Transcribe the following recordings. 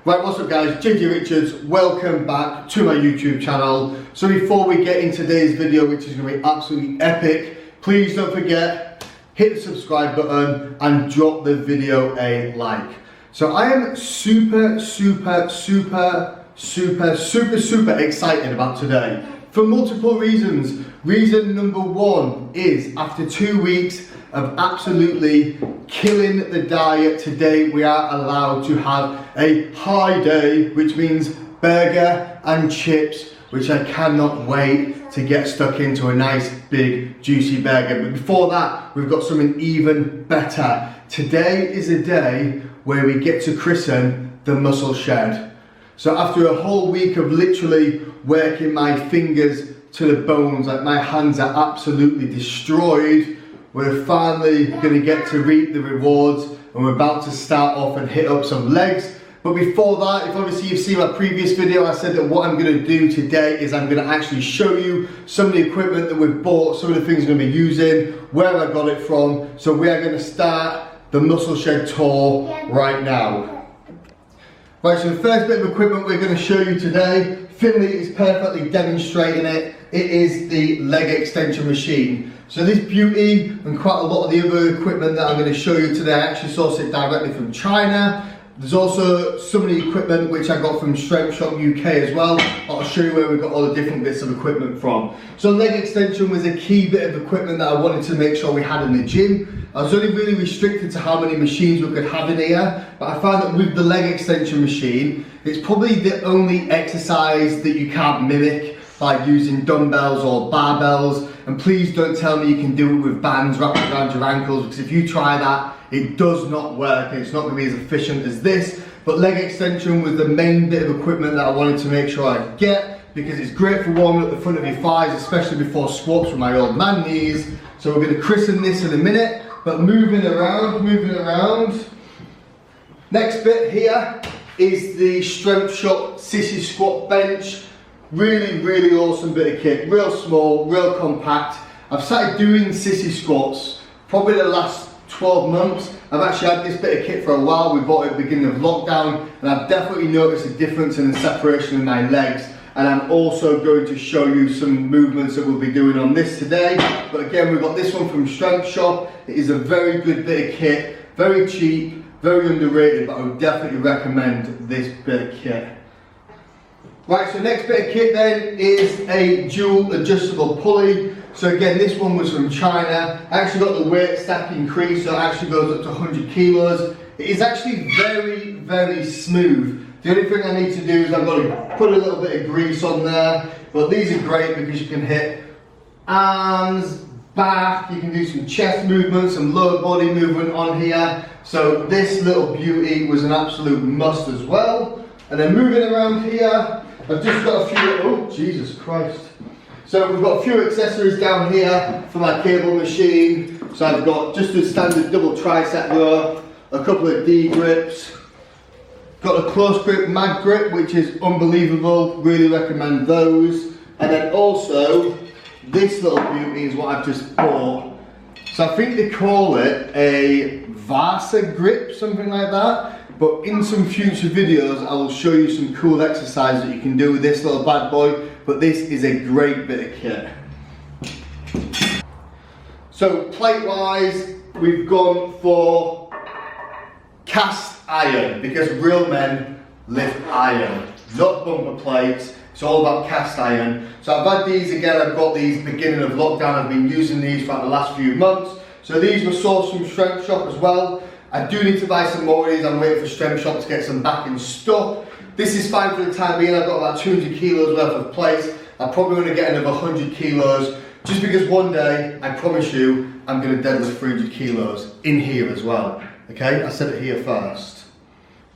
Right, what's up guys, JJ Richards, welcome back to my YouTube channel. So before we get into today's video, which is going to be absolutely epic, please don't forget, hit the subscribe button and drop the video a like. So I am super excited about today for multiple reasons. Reason number one is after 2 weeks of absolutely killing the diet, today we are allowed to have a high day, which means burger and chips, which I cannot wait to get stuck into a nice big juicy burger. But before that, we've got something even better. Today is a day where we get to christen the muscle shed. So after a whole week of literally working my fingers to the bones, like my hands are absolutely destroyed, we're finally going to get to reap the rewards, and we're about to start off and hit up some legs. But before that, if obviously you've seen my previous video, I said that what I'm going to do today is I'm going to actually show you some of the equipment that we've bought, some of the things I'm going to be using, where I got it from. So we are going to start the muscle shed tour right now. Right, so the first bit of equipment we're going to show you today, Finley is perfectly demonstrating it. It is the leg extension machine. So this beauty and quite a lot of the other equipment that I'm going to show you today, I actually sourced it directly from China. There's also some of the equipment which I got from Strength Shop UK as well. I'll show you where we got all the different bits of equipment from. So leg extension was a key bit of equipment that I wanted to make sure we had in the gym. I was only really restricted to how many machines we could have in here, but I found that with the leg extension machine, it's probably the only exercise that you can't mimic, like using dumbbells or barbells. And please don't tell me you can do it with bands wrapped around your ankles, because if you try that, it does not work. It's not going to be as efficient as this. But leg extension was the main bit of equipment that I wanted to make sure I get, because it's great for warming up the front of your thighs, especially before squats with my old man knees. So we're going to christen this in a minute, but moving around. Next bit here is the Strength Shop Sissy Squat Bench. Really awesome bit of kit, real small, real compact. I've started doing sissy squats probably the last 12 months. I've actually had this bit of kit for a while. We bought it at the beginning of lockdown, and I've definitely noticed a difference in the separation of my legs. And I'm also going to show you some movements that we'll be doing on this today. But again, we've got this one from Strength Shop. It is a very good bit of kit, very cheap, very underrated, but I would definitely recommend this bit of kit. Right, so next bit of kit then is a dual adjustable pulley. So again, this one was from China. I actually got the weight stack increased, so it actually goes up to 100 kilos. It is actually very smooth. The only thing I need to do is I've got to put a little bit of grease on there, but these are great because you can hit arms, back, you can do some chest movement, some lower body movement on here. So this little beauty was an absolute must as well. And then moving around here, I've just got a few, oh Jesus Christ. So we've got a few accessories down here for my cable machine. So I've got just a standard double tricep row, a couple of D grips, got a close grip mag grip, which is unbelievable, really recommend those. And then also, this little beauty is what I've just bought. So I think they call it a Vasa grip, something like that. But in some future videos, I will show you some cool exercises that you can do with this little bad boy. But this is a great bit of kit. So plate wise, we've gone for cast iron, because real men lift iron, not bumper plates. It's all about cast iron. So I've had these again, I've got these beginning of lockdown. I've been using these for the last few months. So these were sourced from Strength Shop as well. I do need to buy some more of these. I'm waiting for Strength Shop to get some back in stock. This is fine for the time being. I've got about 200 kilos worth of plates. I'm probably going to get another 100 kilos, just because one day, I promise you, I'm going to deadlift 300 kilos in here as well. Okay, I said it here first.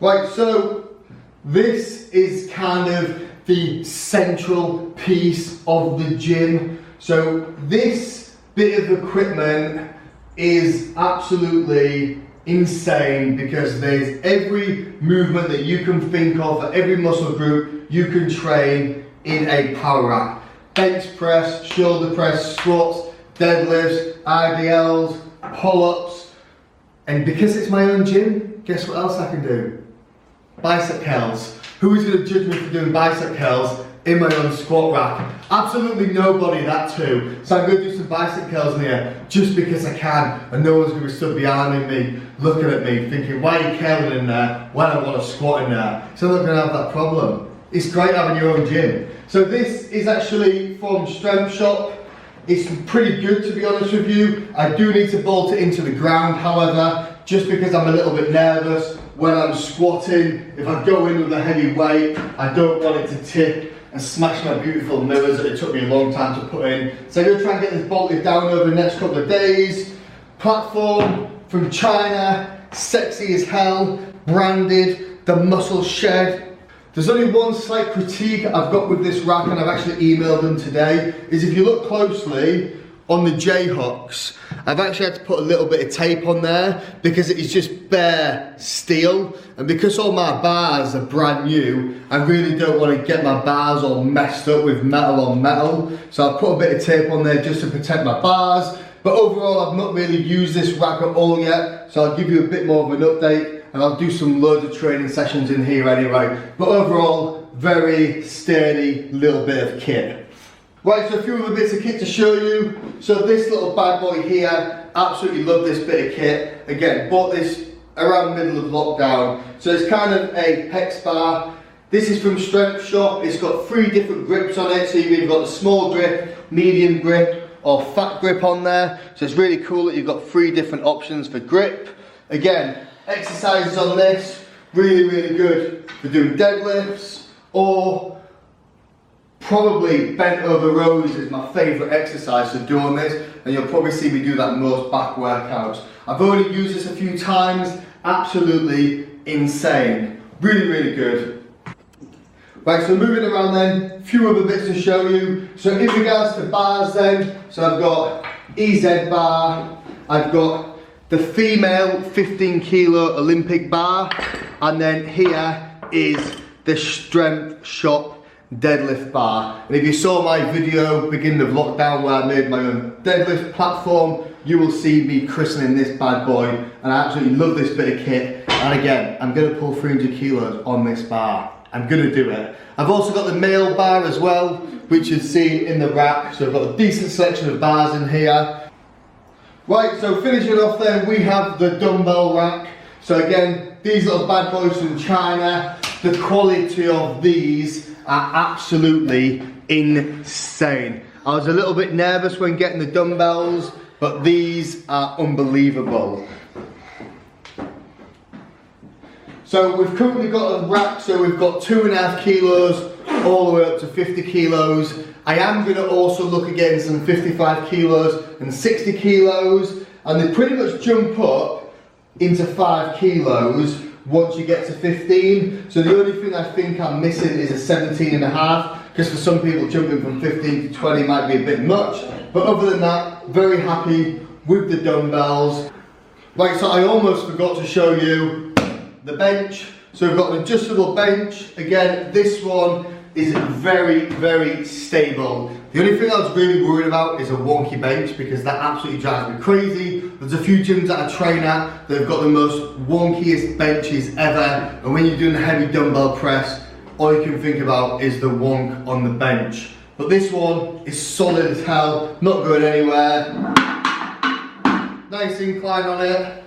Right, so this is kind of the central piece of the gym. So this bit of equipment is absolutely insane, because there's every movement that you can think of for every muscle group you can train in a power rack. Bench press, shoulder press, squats, deadlifts, RDLs, pull-ups. And because it's my own gym, guess what else I can do? bicep curls. Who is going to judge me for doing bicep curls in my own squat rack? Absolutely nobody, that too. So I'm going to do some bicep curls in here just because I can, and no one's going to be stood behind me looking at me thinking, why are you curling in there when I want to squat in there? So I'm not going to have that problem. It's great having your own gym. So this is actually from Strength Shop. It's pretty good, to be honest with you. I do need to bolt it into the ground, however, just because I'm a little bit nervous when I'm squatting. If I go in with a heavy weight, I don't want it to tip and smash my beautiful mirrors that it took me a long time to put in. So I'm going to try and get this bolted down over the next couple of days. Platform from China, sexy as hell, branded, the Muscle Shed. There's only one slight critique I've got with this rack, and I've actually emailed them today, is if you look closely on the J-hooks, I've actually had to put a little bit of tape on there because it is just bare steel, and because all my bars are brand new, I really don't want to get my bars all messed up with metal on metal, so I've put a bit of tape on there just to protect my bars. But overall, I've not really used this rack at all yet, so I'll give you a bit more of an update, and I'll do some loads of training sessions in here anyway. But overall, very sturdy little bit of kit. Right, so a few other bits of kit to show you. So this little bad boy here, absolutely love this bit of kit. Again, bought this around the middle of lockdown. So it's kind of a hex bar. This is from Strength Shop. It's got 3 different grips on it. So you've either got the small grip, medium grip, or fat grip on there. So it's really cool that you've got 3 different options for grip. Again, exercises on this, really, really good for doing deadlifts, or probably bent over rows is my favourite exercise to do on this, and you'll probably see me do that most back workouts. I've already used this a few times, absolutely insane. Really, really good. Right, so moving around then, a few other bits to show you. So in regards to bars then, so I've got EZ bar, I've got the female 15 kilo Olympic bar, and then here is the Strength Shop deadlift bar. And if you saw my video beginning of lockdown where I made my own deadlift platform, you will see me christening this bad boy, and I absolutely love this bit of kit. And again, I'm going to pull 300 kilos on this bar. I'm going to do it. I've also got the male bar as well, which you'll see in the rack. So I've got a decent selection of bars in here. Right, so finishing off then, we have the dumbbell rack. So again, these little bad boys from China, the quality of these are absolutely insane. I was a little bit nervous when getting the dumbbells, but these are unbelievable. So we've currently got a rack, so we've got 2.5 kilos all the way up to 50 kilos. I am going to also look again some 55 kilos and 60 kilos, and they pretty much jump up into 5 kilos once you get to 15. So the only thing I think I'm missing is a 17.5, because for some people jumping from 15 to 20 might be a bit much. But other than that, very happy with the dumbbells. Right, so I almost forgot to show you the bench. So we've got an adjustable bench. Again, this one is very, very stable. The only thing I was really worried about is a wonky bench, because that absolutely drives me crazy. There's a few gyms that I train at that have got the most wonkiest benches ever, and when you're doing a heavy dumbbell press, all you can think about is the wonk on the bench. But this one is solid as hell, not going anywhere. Nice incline on it.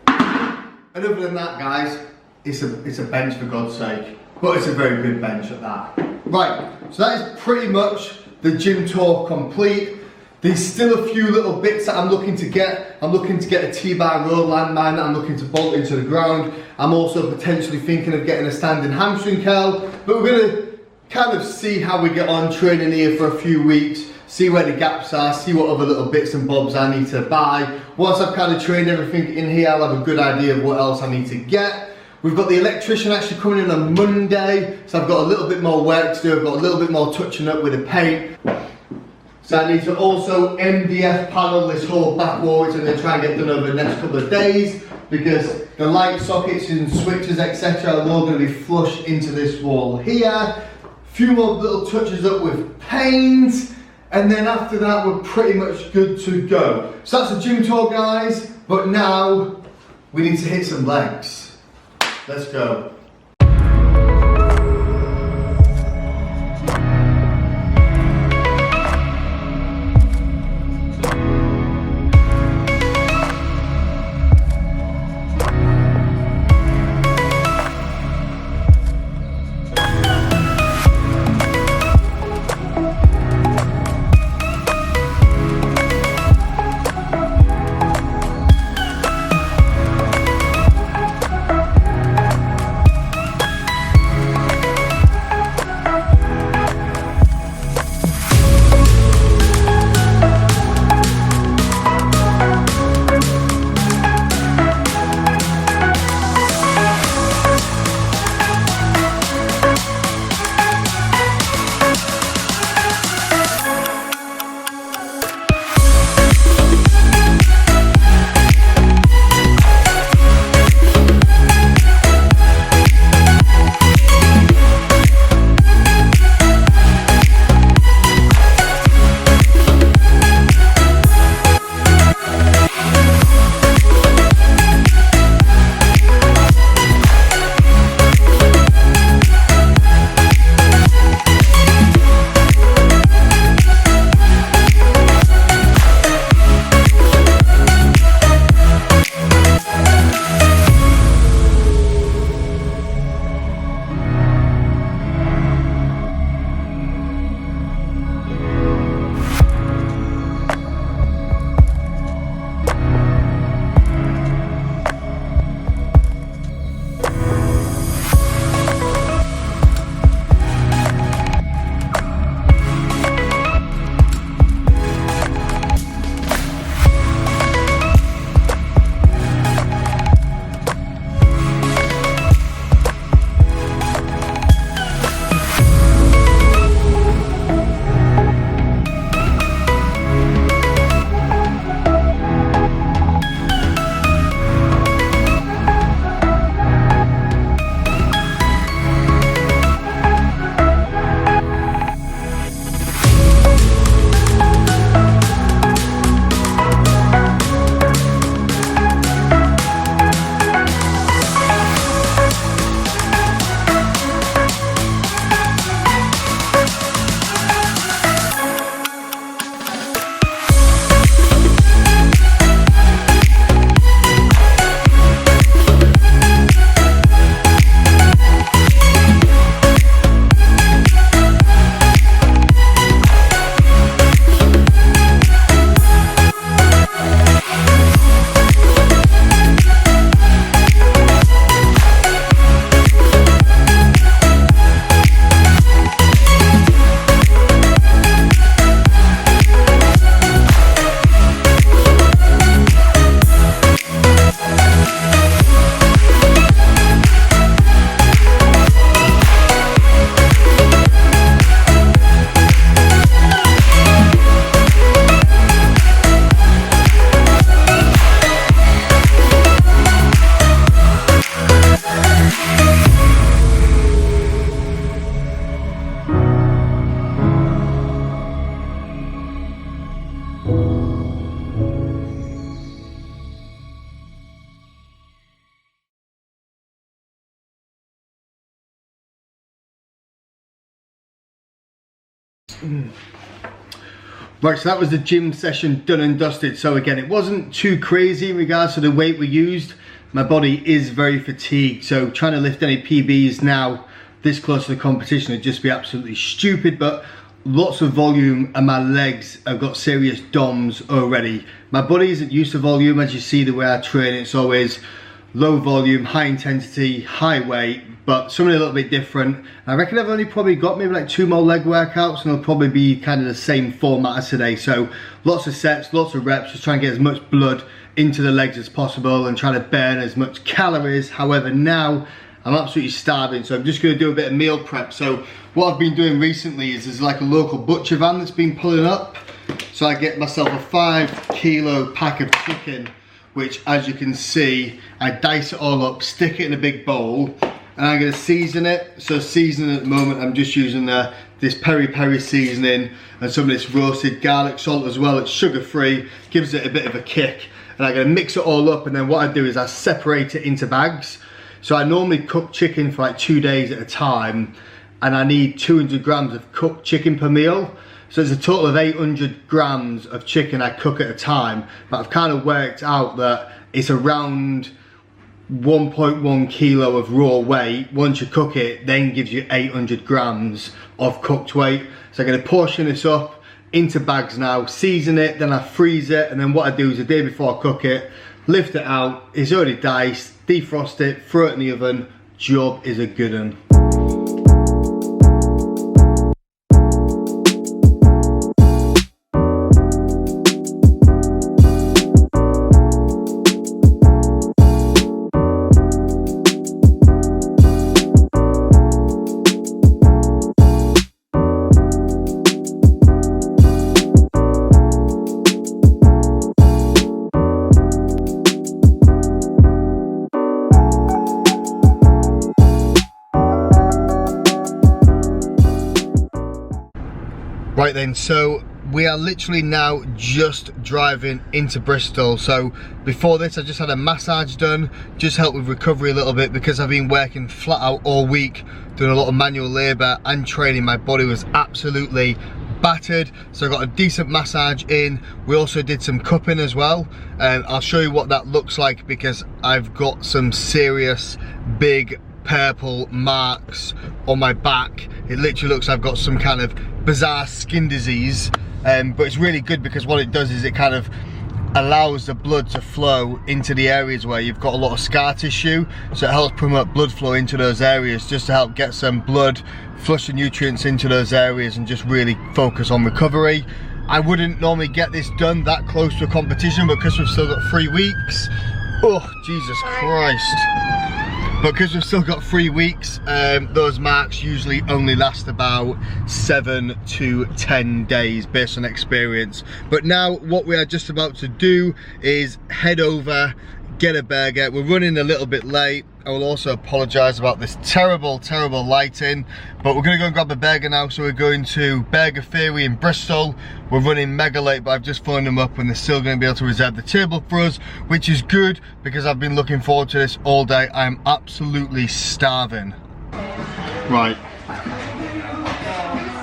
And other than that, guys, it's a bench for God's sake. But it's a very good bench at that. Right, so that is pretty much the gym tour complete. There's still a few little bits that I'm looking to get. I'm looking to get a T-bar row landmine that I'm looking to bolt into the ground. I'm also potentially thinking of getting a standing hamstring curl. But we're going to kind of see how we get on training here for a few weeks. See where the gaps are, see what other little bits and bobs I need to buy. Once I've kind of trained everything in here, I'll have a good idea of what else I need to get. We've got the electrician actually coming in on Monday, so I've got a little bit more work to do. I've got a little bit more touching up with the paint. So I need to also MDF panel this whole back wall, which I'm going to try and get done over the next couple of days, because the light sockets and switches, etc. are all going to be flush into this wall here. A few more little touches up with paint. And then after that, we're pretty much good to go. So that's the gym tour, guys. But now, we need to hit some legs. Let's go. Right, so that was the gym session done and dusted. So again, it wasn't too crazy in regards to the weight we used. My body is very fatigued, so trying to lift any PBs now this close to the competition would just be absolutely stupid, but lots of volume and my legs have got serious DOMs already. My body isn't used to volume. As you see the way I train, it's always low volume, high intensity, high weight, but something a little bit different. I reckon I've only probably got maybe like 2 more leg workouts and it'll probably be kind of the same format as today. So lots of sets, lots of reps, just trying to get as much blood into the legs as possible and trying to burn as much calories. However, now I'm absolutely starving, so I'm just going to do a bit of meal prep. So what I've been doing recently is there's like a local butcher van that's been pulling up. So I get myself a 5 kilo pack of chicken, which as you can see, I dice it all up, stick it in a big bowl, and I'm going to season it. So seasoning at the moment, I'm just using this peri-peri seasoning and some of this roasted garlic salt as well. It's sugar free, gives it a bit of a kick. And I'm going to mix it all up, and then what I do is I separate it into bags. So I normally cook chicken for like 2 days at a time, and I need 200 grams of cooked chicken per meal. So it's a total of 800 grams of chicken I cook at a time, but I've kind of worked out that it's around 1.1 kilo of raw weight. Once you cook it, then gives you 800 grams of cooked weight. So I'm going to portion this up into bags now, season it, then I freeze it, and then what I do is the day before I cook it, lift it out, it's already diced, defrost it, throw it in the oven, job is a good one. Right then, so we are literally now just driving into Bristol. So before this I just had a massage done, just helped with recovery a little bit because I've been working flat out all week, doing a lot of manual labour and training. My body was absolutely battered, so I got a decent massage in. We also did some cupping as well, and I'll show you what that looks like because I've got some serious big purple marks on my back. It literally looks like I've got some kind of bizarre skin disease, but it's really good because what it does is it kind of allows the blood to flow into the areas where you've got a lot of scar tissue, so it helps promote blood flow into those areas just to help get some blood, flush the nutrients into those areas and just really focus on recovery. I wouldn't normally get this done that close to a competition, but because we've still got 3 weeks, oh Jesus Christ. But because we've still got 3 weeks, those marks usually only last about 7 to 10 days based on experience. But now what we are just about to do is head over, get a burger. We're running a little bit late. I will also apologise about this terrible lighting, but we're going to go and grab a burger now. So we're going to Burger Theory in Bristol. We're running mega late, but I've just phoned them up and they're still going to be able to reserve the table for us, which is good because I've been looking forward to this all day. I'm absolutely starving. Right,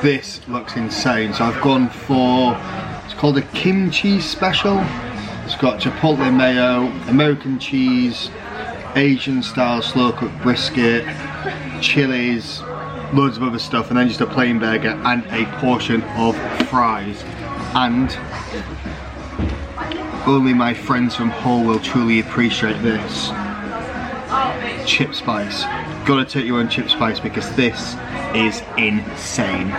this looks insane. So I've gone for, it's called a kimchi special. It's got chipotle mayo, American cheese, Asian style slow cooked brisket, chilies, loads of other stuff, and then just a plain burger and a portion of fries. And only my friends from Hull will truly appreciate this. Chip spice. Gotta take your own chip spice because this is insane.